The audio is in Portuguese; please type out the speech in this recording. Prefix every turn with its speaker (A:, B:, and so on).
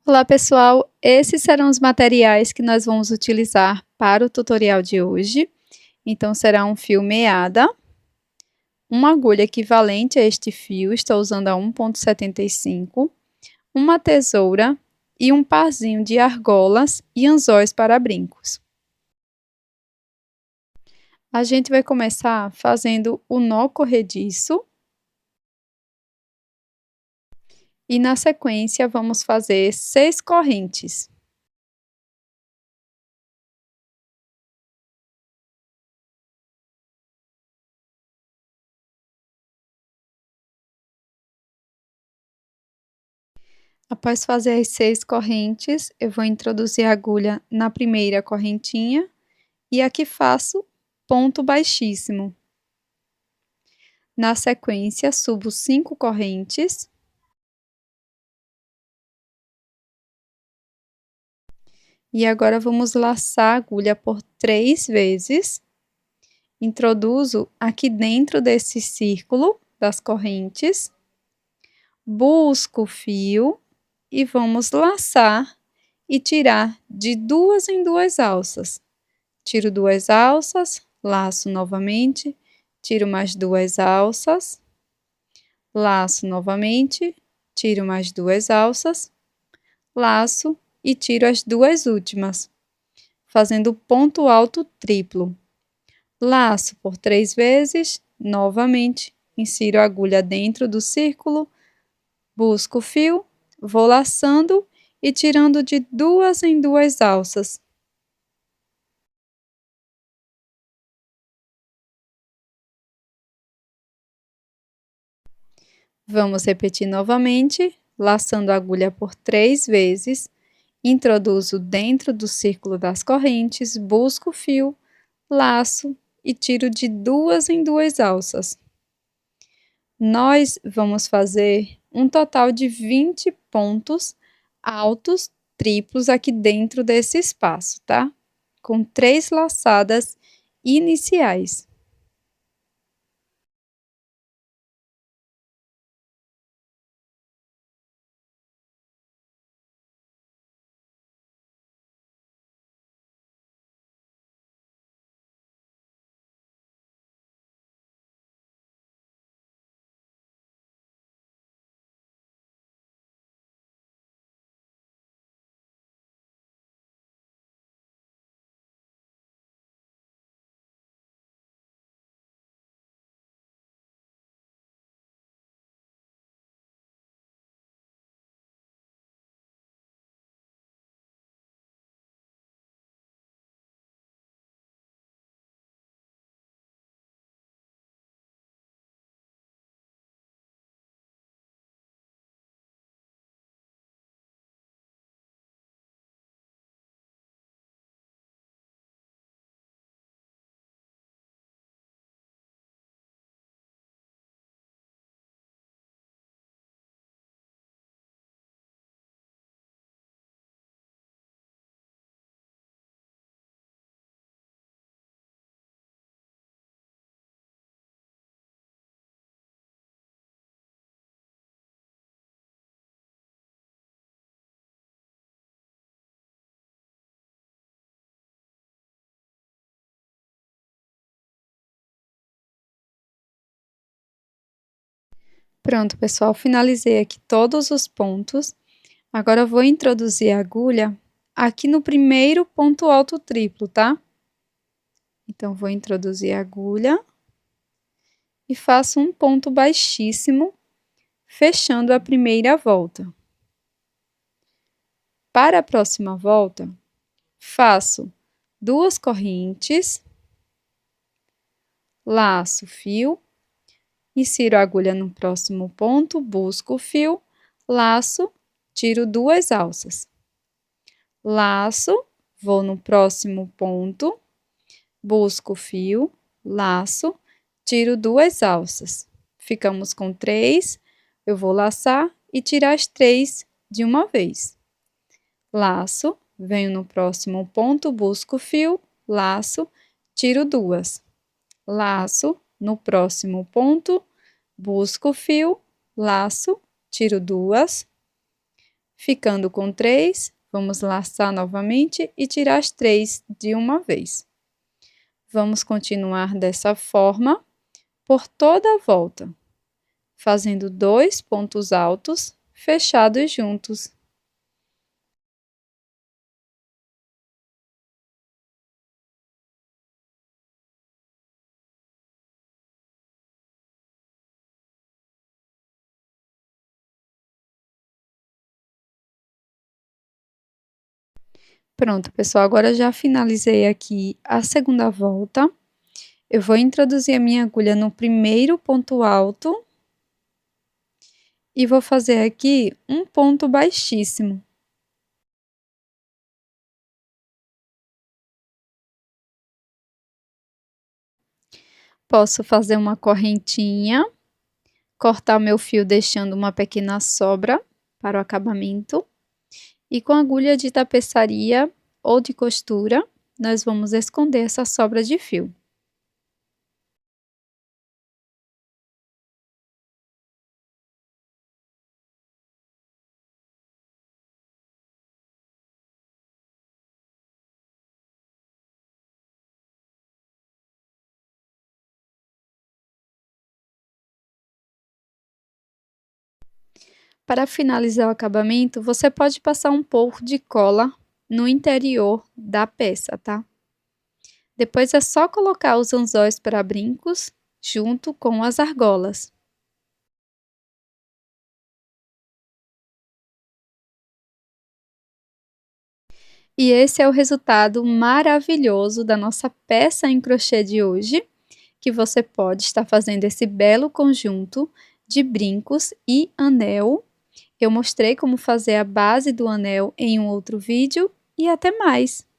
A: Olá pessoal, esses serão os materiais que nós vamos utilizar para o tutorial de hoje. Então será um fio meada, uma agulha equivalente a este fio, estou usando a 1,75, uma tesoura e um parzinho de argolas e anzóis para brincos. A gente vai começar fazendo o nó corrediço. E na sequência vamos fazer 6 correntes. Após fazer as 6 correntes, eu vou introduzir a agulha na primeira correntinha e aqui faço ponto baixíssimo. Na sequência, subo 5 correntes. E agora vamos laçar a agulha por 3 vezes. Introduzo aqui dentro desse círculo das correntes. Busco o fio e vamos laçar e tirar de 2 em 2 alças. Tiro 2 alças, laço novamente, tiro mais 2 alças, laço novamente, tiro mais 2 alças, laço e tiro as 2 últimas, fazendo ponto alto triplo. Laço por 3 vezes, novamente, insiro a agulha dentro do círculo, busco o fio, vou laçando e tirando de 2 em 2 alças. Vamos repetir novamente, laçando a agulha por 3 vezes, introduzo dentro do círculo das correntes, busco o fio, laço e tiro de 2 em 2 alças. Nós vamos fazer um total de 20 pontos altos triplos aqui dentro desse espaço, tá? Com 3 laçadas iniciais. Pronto, pessoal, finalizei aqui todos os pontos. Agora eu vou introduzir a agulha aqui no primeiro ponto alto triplo, tá? Então, vou introduzir a agulha e faço um ponto baixíssimo, fechando a primeira volta. Para a próxima volta, faço 2 correntes, laço o fio, insiro a agulha no próximo ponto, busco o fio, laço, tiro 2 alças. Laço, vou no próximo ponto, busco o fio, laço, tiro 2 alças. Ficamos com 3, eu vou laçar e tirar as 3 de uma vez. Laço, venho no próximo ponto, busco o fio, laço, tiro 2. Laço, no próximo ponto, busco o fio, laço, tiro 2. Ficando com 3, vamos laçar novamente e tirar as 3 de uma vez. Vamos continuar dessa forma por toda a volta, fazendo 2 pontos altos fechados juntos. Pronto, pessoal, agora já finalizei aqui a segunda volta. Eu vou introduzir a minha agulha no primeiro ponto alto e vou fazer aqui um ponto baixíssimo. Posso fazer uma correntinha, cortar o meu fio deixando uma pequena sobra para o acabamento. E com agulha de tapeçaria ou de costura, nós vamos esconder essa sobra de fio. Para finalizar o acabamento, você pode passar um pouco de cola no interior da peça, tá? Depois é só colocar os anzóis para brincos junto com as argolas. E esse é o resultado maravilhoso da nossa peça em crochê de hoje, que você pode estar fazendo esse belo conjunto de brincos e anel. Eu mostrei como fazer a base do anel em um outro vídeo e até mais!